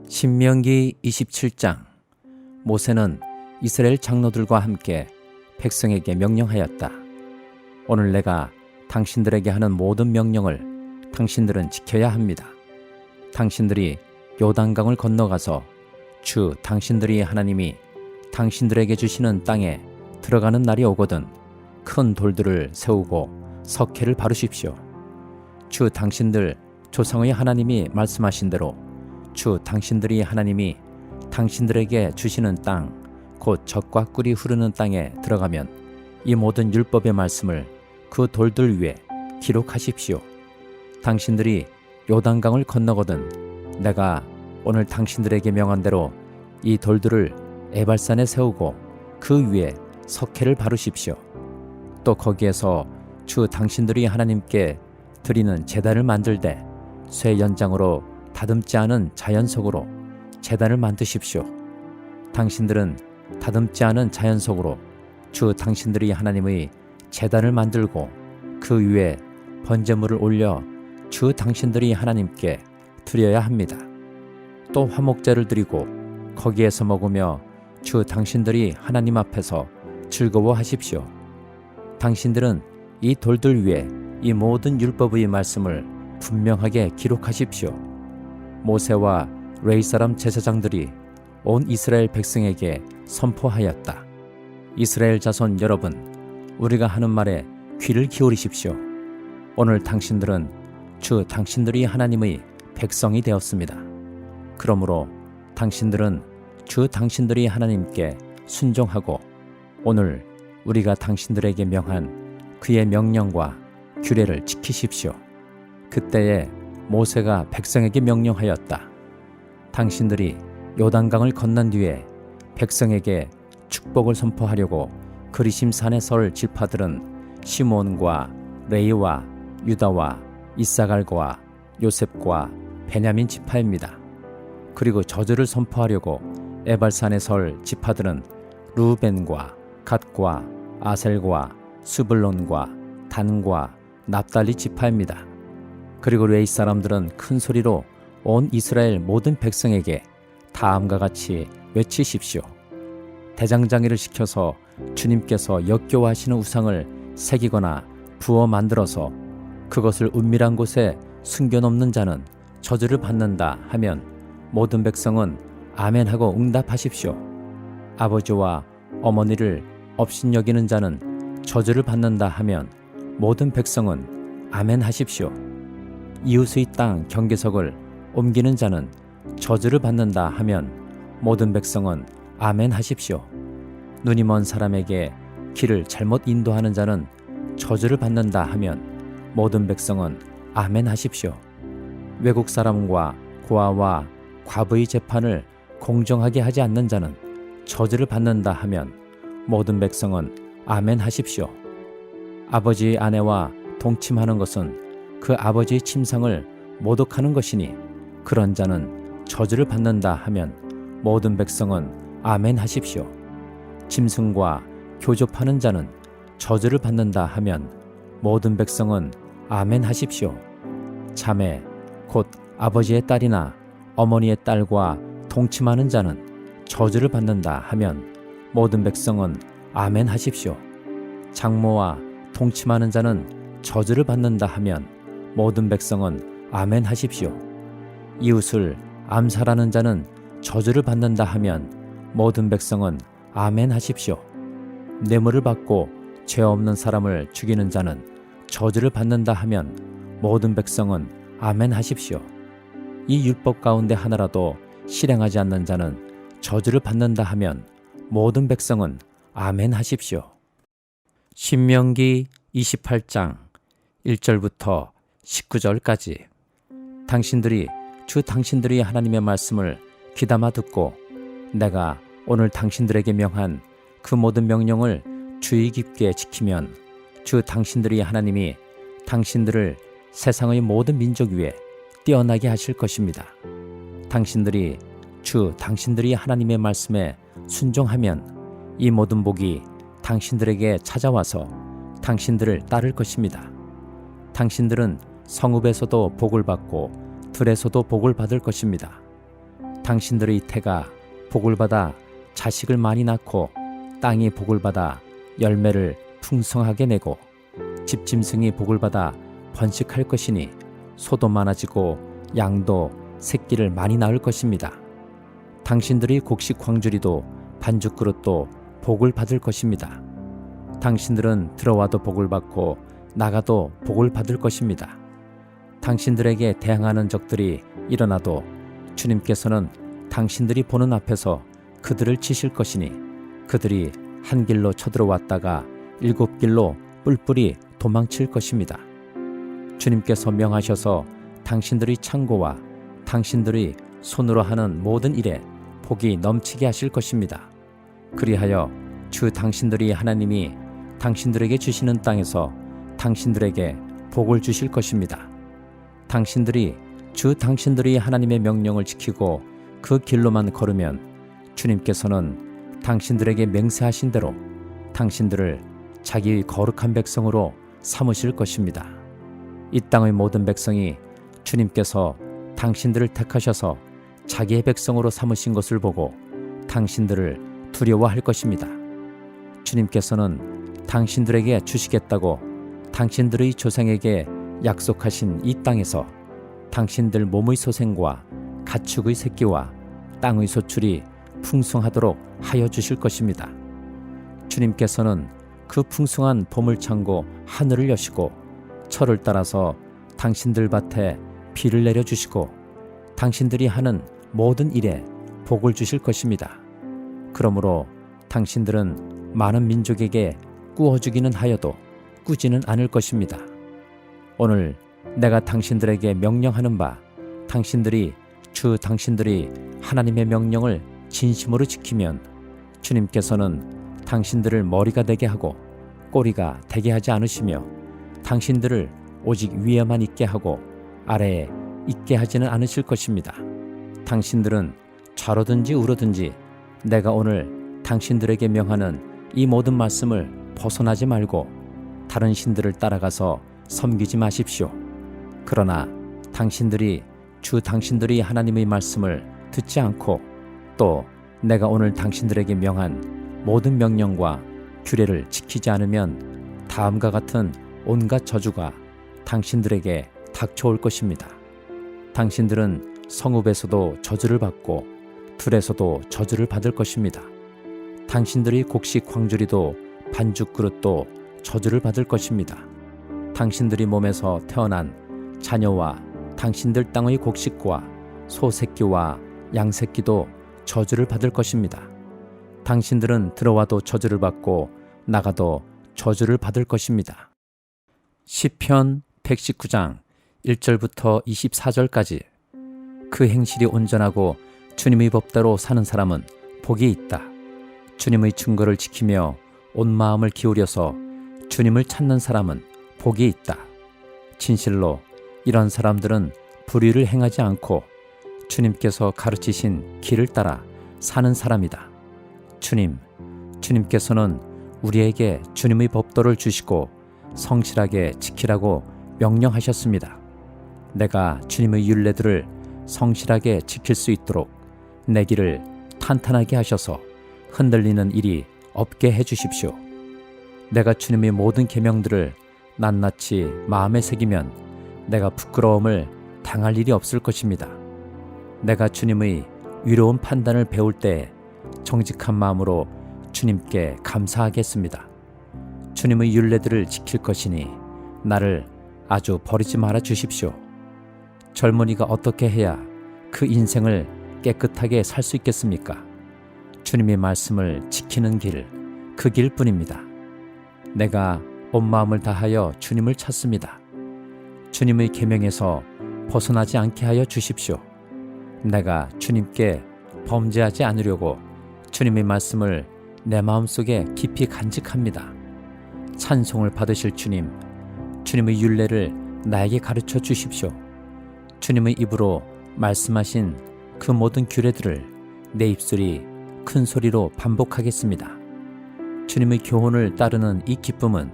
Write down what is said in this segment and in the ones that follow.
신명기 27장. 모세는 이스라엘 장로들과 함께 백성에게 명령하였다. 오늘 내가 당신들에게 하는 모든 명령을 당신들은 지켜야 합니다. 당신들이 요단강을 건너가서 주 당신들이 하나님이 당신들에게 주시는 땅에 들어가는 날이 오거든 큰 돌들을 세우고 석회를 바르십시오. 주 당신들 조상의 하나님이 말씀하신 대로 주 당신들이 하나님이 당신들에게 주시는 땅, 곧 젖과 꿀이 흐르는 땅에 들어가면 이 모든 율법의 말씀을 그 돌들 위에 기록하십시오. 당신들이 요단강을 건너거든 내가 오늘 당신들에게 명한 대로 이 돌들을 에발산에 세우고 그 위에 석회를 바르십시오. 또 거기에서 주 당신들이 하나님께 드리는 제단을 만들되 쇠 연장으로 다듬지 않은 자연석으로 제단을 만드십시오. 당신들은 다듬지 않은 자연석으로 주 당신들이 하나님의 제단을 만들고 그 위에 번제물을 올려 주 당신들이 하나님께 드려야 합니다. 또 화목제를 드리고 거기에서 먹으며 주 당신들이 하나님 앞에서 즐거워하십시오. 당신들은 이 돌들 위에 이 모든 율법의 말씀을 분명하게 기록하십시오. 모세와 레위 사람 제사장들이 온 이스라엘 백성에게 선포하였다. 이스라엘 자손 여러분, 우리가 하는 말에 귀를 기울이십시오. 오늘 당신들은 주 당신들이 하나님의 백성이 되었습니다. 그러므로 당신들은 주 당신들이 하나님께 순종하고 오늘 우리가 당신들에게 명한 그의 명령과 규례를 지키십시오. 그때에 모세가 백성에게 명령하였다. 당신들이 요단강을 건넌 뒤에 백성에게 축복을 선포하려고 그리심 산에 설 지파들은 시몬과 레위와 유다와 이사갈과 요셉과 베냐민 지파입니다. 그리고 저주를 선포하려고 에발산에 설 지파들은 루벤과 갓과 아셀과 스불론과 단과 납달리 지파입니다. 그리고 레위 사람들은 큰 소리로 온 이스라엘 모든 백성에게 다음과 같이 외치십시오. 대장장이를 시켜서 주님께서 역겨워하시는 우상을 새기거나 부어 만들어서 그것을 은밀한 곳에 숨겨놓는 자는 저주를 받는다 하면 모든 백성은 아멘하고 응답하십시오. 아버지와 어머니를 업신여기는 자는 저주를 받는다 하면 모든 백성은 아멘하십시오. 이웃의 땅 경계석을 옮기는 자는 저주를 받는다 하면 모든 백성은 아멘 하십시오. 눈이 먼 사람에게 길을 잘못 인도하는 자는 저주를 받는다 하면 모든 백성은 아멘 하십시오. 외국 사람과 고아와 과부의 재판을 공정하게 하지 않는 자는 저주를 받는다 하면 모든 백성은 아멘 하십시오. 아버지의 아내와 동침하는 것은 그 아버지의 침상을 모독하는 것이니 그런 자는 저주를 받는다 하면 모든 백성은 아멘 하십시오. 짐승과 교접하는 자는 저주를 받는다 하면 모든 백성은 아멘 하십시오. 자매 곧 아버지의 딸이나 어머니의 딸과 동침하는 자는 저주를 받는다 하면 모든 백성은 아멘 하십시오. 장모와 동침하는 자는 저주를 받는다 하면 모든 백성은 아멘 하십시오. 이웃을 암살하는 자는 저주를 받는다 하면 모든 백성은 아멘 하십시오. 뇌물을 받고 죄 없는 사람을 죽이는 자는 저주를 받는다 하면 모든 백성은 아멘 하십시오. 이 율법 가운데 하나라도 실행하지 않는 자는 저주를 받는다 하면 모든 백성은 아멘 하십시오. 신명기 28장 1절부터 19절까지. 당신들이 주 당신들이 하나님의 말씀을 귀담아 듣고 내가 오늘 당신들에게 명한 그 모든 명령을 주의 깊게 지키면 주 당신들이 하나님이 당신들을 세상의 모든 민족 위에 뛰어나게 하실 것입니다. 당신들이 주 당신들이 하나님의 말씀에 순종하면 이 모든 복이 당신들에게 찾아와서 당신들을 따를 것입니다. 당신들은 성읍에서도 복을 받고 들에서도 복을 받을 것입니다. 당신들의 태가 복을 받아 자식을 많이 낳고 땅이 복을 받아 열매를 풍성하게 내고 집짐승이 복을 받아 번식할 것이니 소도 많아지고 양도 새끼를 많이 낳을 것입니다. 당신들의 곡식 광주리도 반죽 그릇도 복을 받을 것입니다. 당신들은 들어와도 복을 받고 나가도 복을 받을 것입니다. 당신들에게 대항하는 적들이 일어나도 주님께서는 당신들이 보는 앞에서 그들을 치실 것이니 그들이 한 길로 쳐들어왔다가 7길로 뿔뿔이 도망칠 것입니다. 주님께서 명하셔서 당신들의 창고와 당신들의 손으로 하는 모든 일에 복이 넘치게 하실 것입니다. 그리하여 주 당신들이 하나님이 당신들에게 주시는 땅에서 당신들에게 복을 주실 것입니다. 당신들이 주 당신들이 하나님의 명령을 지키고 그 길로만 걸으면 주님께서는 당신들에게 맹세하신 대로 당신들을 자기의 거룩한 백성으로 삼으실 것입니다. 이 땅의 모든 백성이 주님께서 당신들을 택하셔서 자기의 백성으로 삼으신 것을 보고 당신들을 두려워할 것입니다. 주님께서는 당신들에게 주시겠다고 당신들의 조상에게 약속하신 이 땅에서 당신들 몸의 소생과 가축의 새끼와 땅의 소출이 풍성하도록 하여 주실 것입니다. 주님께서는 그 풍성한 보물창고 하늘을 여시고 철을 따라서 당신들 밭에 비를 내려주시고 당신들이 하는 모든 일에 복을 주실 것입니다. 그러므로 당신들은 많은 민족에게 꾸어주기는 하여도 꾸지는 않을 것입니다. 오늘 내가 당신들에게 명령하는 바 당신들이 주 당신들이 하나님의 명령을 진심으로 지키면 주님께서는 당신들을 머리가 되게 하고 꼬리가 되게 하지 않으시며 당신들을 오직 위에만 있게 하고 아래에 있게 하지는 않으실 것입니다. 당신들은 좌로든지 우로든지 내가 오늘 당신들에게 명하는 이 모든 말씀을 벗어나지 말고 다른 신들을 따라가서 섬기지 마십시오. 그러나 당신들이 주 당신들이 하나님의 말씀을 듣지 않고 또 내가 오늘 당신들에게 명한 모든 명령과 규례를 지키지 않으면 다음과 같은 온갖 저주가 당신들에게 닥쳐올 것입니다. 당신들은 성읍에서도 저주를 받고 들에서도 저주를 받을 것입니다. 당신들이 곡식 광주리도 반죽 그릇도 저주를 받을 것입니다. 당신들이 몸에서 태어난 자녀와 당신들 땅의 곡식과 소새끼와 양새끼도 저주를 받을 것입니다. 당신들은 들어와도 저주를 받고 나가도 저주를 받을 것입니다. 시편 119장 1절부터 24절까지 그 행실이 온전하고 주님의 법대로 사는 사람은 복이 있다. 주님의 증거를 지키며 온 마음을 기울여서 주님을 찾는 사람은 복이 있다. 진실로 이런 사람들은 불의를 행하지 않고 주님께서 가르치신 길을 따라 사는 사람이다. 주님께서는 우리에게 주님의 법도를 주시고 성실하게 지키라고 명령하셨습니다. 내가 주님의 율례들을 성실하게 지킬 수 있도록 내 길을 탄탄하게 하셔서 흔들리는 일이 없게 해주십시오. 내가 주님의 모든 계명들을 낱낱이 마음에 새기면 내가 부끄러움을 당할 일이 없을 것입니다. 내가 주님의 위로운 판단을 배울 때 정직한 마음으로 주님께 감사하겠습니다. 주님의 율례들을 지킬 것이니 나를 아주 버리지 말아 주십시오. 젊은이가 어떻게 해야 그 인생을 깨끗하게 살 수 있겠습니까? 주님의 말씀을 지키는 길, 그 길뿐입니다. 내가 온 마음을 다하여 주님을 찾습니다. 주님의 계명에서 벗어나지 않게 하여 주십시오. 내가 주님께 범죄하지 않으려고 주님의 말씀을 내 마음속에 깊이 간직합니다. 찬송을 받으실 주님, 주님의 율례를 나에게 가르쳐 주십시오. 주님의 입으로 말씀하신 그 모든 규례들을 내 입술이 큰 소리로 반복하겠습니다. 주님의 교훈을 따르는 이 기쁨은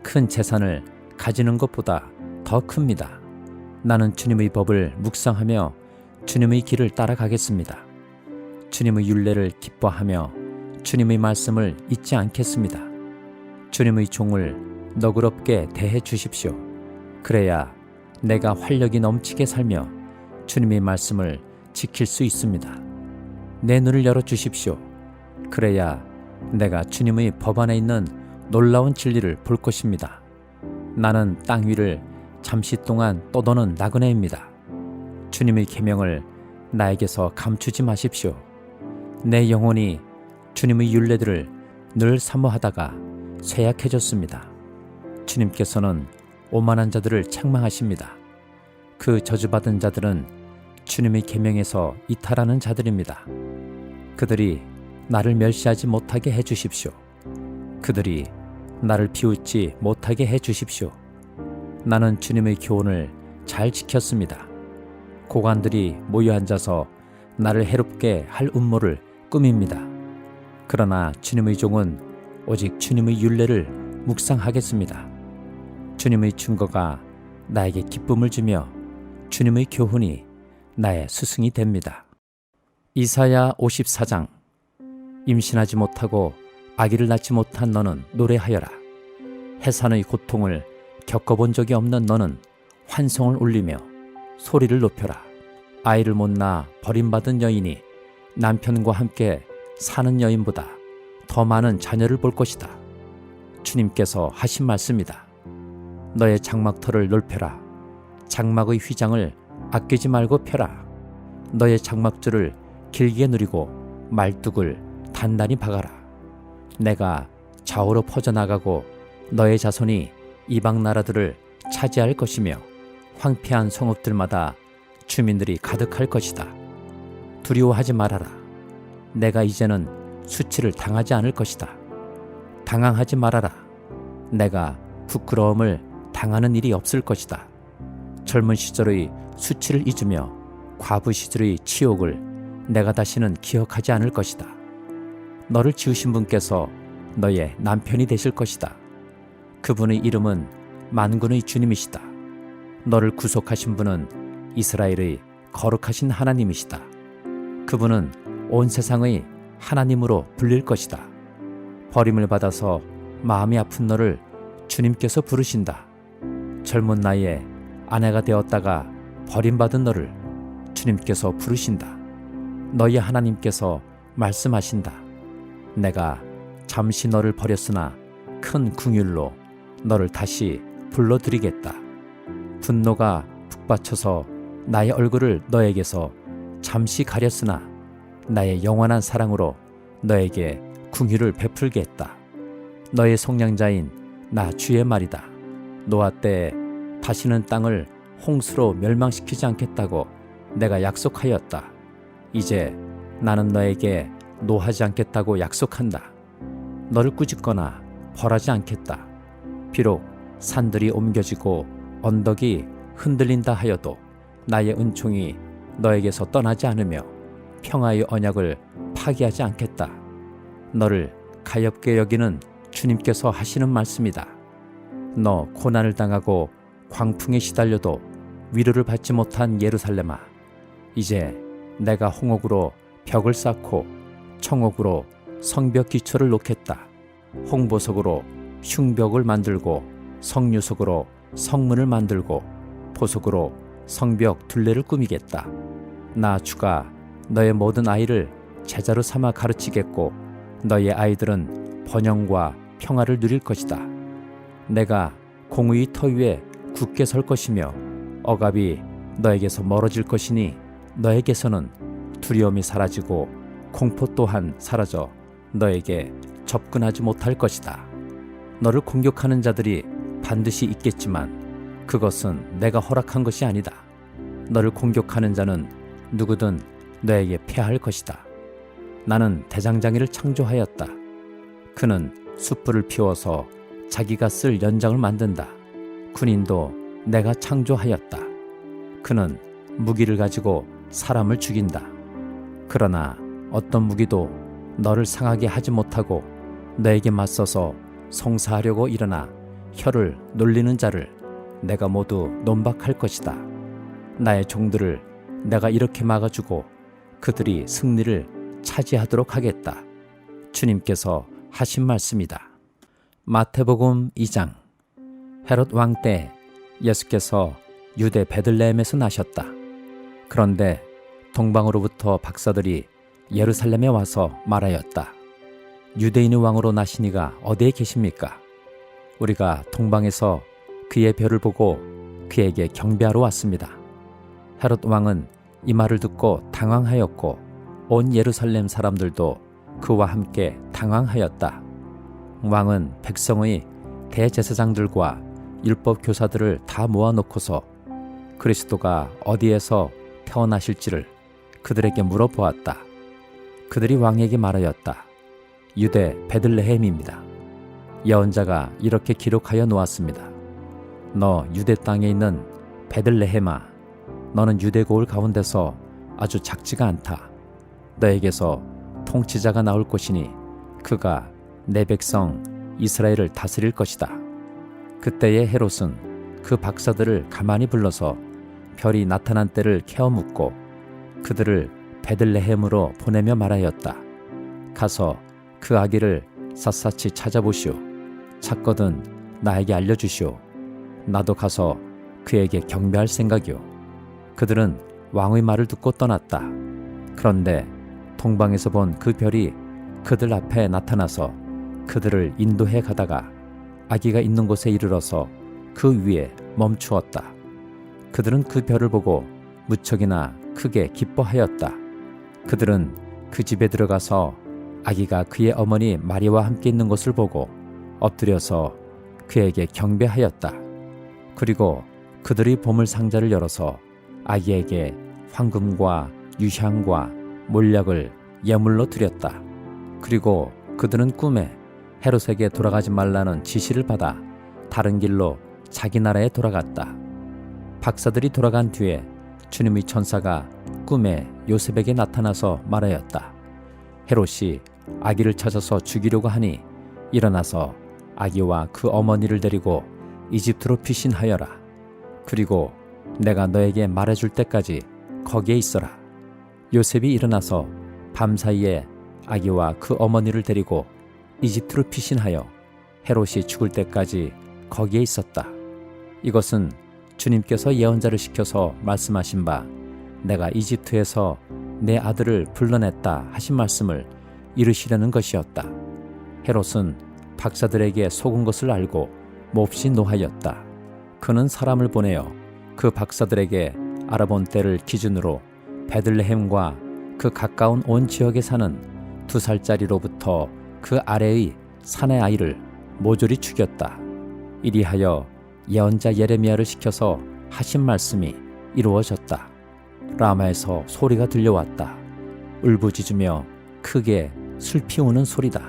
큰 재산을 가지는 것보다 더 큽니다. 나는 주님의 법을 묵상하며 주님의 길을 따라가겠습니다. 주님의 율례를 기뻐하며 주님의 말씀을 잊지 않겠습니다. 주님의 종을 너그럽게 대해 주십시오. 그래야 내가 활력이 넘치게 살며 주님의 말씀을 지킬 수 있습니다. 내 눈을 열어 주십시오. 그래야 내가 주님의 법 안에 있는 놀라운 진리를 볼 것입니다. 나는 땅 위를 잠시 동안 떠도는 나그네입니다. 주님의 계명을 나에게서 감추지 마십시오. 내 영혼이 주님의 율례들을 늘 사모하다가 쇠약해졌습니다. 주님께서는 오만한 자들을 책망하십니다. 그 저주받은 자들은 주님의 계명에서 이탈하는 자들입니다. 그들이 나를 멸시하지 못하게 해주십시오. 그들이 나를 비웃지 못하게 해주십시오. 나는 주님의 교훈을 잘 지켰습니다. 고관들이 모여 앉아서 나를 해롭게 할 음모를 꾸밉니다. 그러나 주님의 종은 오직 주님의 율례를 묵상하겠습니다. 주님의 증거가 나에게 기쁨을 주며 주님의 교훈이 나의 스승이 됩니다. 이사야 54장. 임신하지 못하고 아기를 낳지 못한 너는 노래하여라. 해산의 고통을 겪어본 적이 없는 너는 환송을 울리며 소리를 높여라. 아이를 못 낳아 버림받은 여인이 남편과 함께 사는 여인보다 더 많은 자녀를 볼 것이다. 주님께서 하신 말씀이다. 너의 장막터를 넓혀라. 장막의 휘장을 아끼지 말고 펴라. 너의 장막줄을 길게 누리고 말뚝을 단단히 박아라. 내가 좌우로 퍼져나가고 너의 자손이 이방 나라들을 차지할 것이며 황폐한 성읍들마다 주민들이 가득할 것이다. 두려워하지 말아라. 내가 이제는 수치를 당하지 않을 것이다. 당황하지 말아라. 내가 부끄러움을 당하는 일이 없을 것이다. 젊은 시절의 수치를 잊으며 과부 시절의 치욕을 내가 다시는 기억하지 않을 것이다. 너를 지으신 분께서 너의 남편이 되실 것이다. 그분의 이름은 만군의 주님이시다. 너를 구속하신 분은 이스라엘의 거룩하신 하나님이시다. 그분은 온 세상의 하나님으로 불릴 것이다. 버림을 받아서 마음이 아픈 너를 주님께서 부르신다. 젊은 나이에 아내가 되었다가 버림받은 너를 주님께서 부르신다. 너희 하나님께서 말씀하신다. 내가 잠시 너를 버렸으나 큰 긍휼로 너를 다시 불러들이겠다. 분노가 북받쳐서 나의 얼굴을 너에게서 잠시 가렸으나 나의 영원한 사랑으로 너에게 긍휼을 베풀겠다. 너의 속량자인 나 주의 말이다. 노아 때에 다시는 땅을 홍수로 멸망시키지 않겠다고 내가 약속하였다. 이제 나는 너에게 노하지 않겠다고 약속한다. 너를 꾸짖거나 벌하지 않겠다. 비록 산들이 옮겨지고 언덕이 흔들린다 하여도 나의 은총이 너에게서 떠나지 않으며 평화의 언약을 파기하지 않겠다. 너를 가엾게 여기는 주님께서 하시는 말씀이다. 너 고난을 당하고 광풍에 시달려도 위로를 받지 못한 예루살렘아, 이제 내가 홍옥으로 벽을 쌓고 청옥으로 성벽 기초를 놓겠다. 홍보석으로 흉벽을 만들고 석류석으로 성문을 만들고 보석으로 성벽 둘레를 꾸미겠다. 나 주가 너의 모든 아이를 제자로 삼아 가르치겠고 너의 아이들은 번영과 평화를 누릴 것이다. 내가 공의의 터 위에 굳게 설 것이며 억압이 너에게서 멀어질 것이니 너에게서는 두려움이 사라지고 공포 또한 사라져 너에게 접근하지 못할 것이다. 너를 공격하는 자들이 반드시 있겠지만 그것은 내가 허락한 것이 아니다. 너를 공격하는 자는 누구든 너에게 패할 것이다. 나는 대장장이를 창조하였다. 그는 숯불을 피워서 자기가 쓸 연장을 만든다. 군인도 내가 창조하였다. 그는 무기를 가지고 사람을 죽인다. 그러나 어떤 무기도 너를 상하게 하지 못하고 너에게 맞서서 송사하려고 일어나 혀를 놀리는 자를 내가 모두 논박할 것이다. 나의 종들을 내가 이렇게 막아주고 그들이 승리를 차지하도록 하겠다. 주님께서 하신 말씀이다. 마태복음 2장. 헤롯 왕 때 예수께서 유대 베들레헴에서 나셨다. 그런데 동방으로부터 박사들이 예루살렘에 와서 말하였다. 유대인의 왕으로 나시니가 어디에 계십니까? 우리가 동방에서 그의 별을 보고 그에게 경배하러 왔습니다. 헤롯 왕은 이 말을 듣고 당황하였고 온 예루살렘 사람들도 그와 함께 당황하였다. 왕은 백성의 대제사장들과 율법 교사들을 다 모아놓고서 그리스도가 어디에서 태어나실지를 그들에게 물어보았다. 그들이 왕에게 말하였다. 유대 베들레헴입니다. 예언자가 이렇게 기록하여 놓았습니다. 너 유대 땅에 있는 베들레헴아, 너는 유대 고을 가운데서 아주 작지가 않다. 너에게서 통치자가 나올 것이니 그가 내 백성 이스라엘을 다스릴 것이다. 그때의 헤롯은 그 박사들을 가만히 불러서 별이 나타난 때를 캐어 묻고 그들을 베들레헴으로 보내며 말하였다. 가서 그 아기를 샅샅이 찾아보시오. 찾거든 나에게 알려주시오. 나도 가서 그에게 경배할 생각이오. 그들은 왕의 말을 듣고 떠났다. 그런데 동방에서 본 그 별이 그들 앞에 나타나서 그들을 인도해 가다가 아기가 있는 곳에 이르러서 그 위에 멈추었다. 그들은 그 별을 보고 무척이나 크게 기뻐하였다. 그들은 그 집에 들어가서 아기가 그의 어머니 마리아와 함께 있는 것을 보고 엎드려서 그에게 경배하였다. 그리고 그들이 보물 상자를 열어서 아기에게 황금과 유향과 몰약을 예물로 드렸다. 그리고 그들은 꿈에 헤롯에게 돌아가지 말라는 지시를 받아 다른 길로 자기 나라에 돌아갔다. 박사들이 돌아간 뒤에 주님의 천사가 꿈에 요셉에게 나타나서 말하였다. 헤롯이 아기를 찾아서 죽이려고 하니 일어나서 아기와 그 어머니를 데리고 이집트로 피신하여라. 그리고 내가 너에게 말해줄 때까지 거기에 있어라. 요셉이 일어나서 밤사이에 아기와 그 어머니를 데리고 이집트로 피신하여 헤롯이 죽을 때까지 거기에 있었다. 이것은 주님께서 예언자를 시켜서 말씀하신 바 내가 이집트에서 내 아들을 불러냈다 하신 말씀을 이루시려는 것이었다. 헤롯은 박사들에게 속은 것을 알고 몹시 노하였다. 그는 사람을 보내어 그 박사들에게 알아본 때를 기준으로 베들레헴과 그 가까운 온 지역에 사는 2살짜리로부터 그 아래의 산의 아이를 모조리 죽였다. 이리하여 예언자 예레미야를 시켜서 하신 말씀이 이루어졌다. 라마에서 소리가 들려왔다. 울부짖으며 크게 슬피 우는 소리다.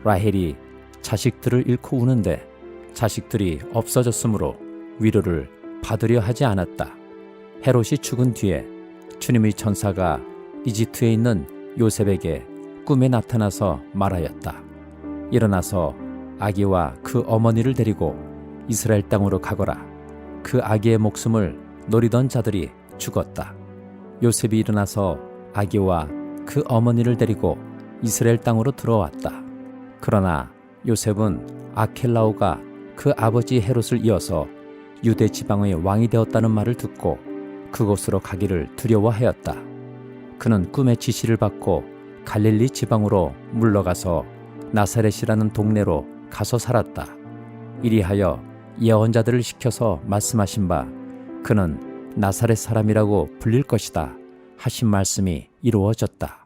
라헬이 자식들을 잃고 우는데 자식들이 없어졌으므로 위로를 받으려 하지 않았다. 헤롯이 죽은 뒤에 주님의 천사가 이집트에 있는 요셉에게 꿈에 나타나서 말하였다. 일어나서 아기와 그 어머니를 데리고 이스라엘 땅으로 가거라. 그 아기의 목숨을 노리던 자들이 죽었다. 요셉이 일어나서 아기와 그 어머니를 데리고 이스라엘 땅으로 들어왔다. 그러나 요셉은 아켈라오가 그 아버지 헤롯을 이어서 유대 지방의 왕이 되었다는 말을 듣고 그곳으로 가기를 두려워하였다. 그는 꿈의 지시를 받고 갈릴리 지방으로 물러가서 나사렛이라는 동네로 가서 살았다. 이리하여 예언자들을 시켜서 말씀하신 바 그는 나사렛 사람이라고 불릴 것이다 하신 말씀이 이루어졌다.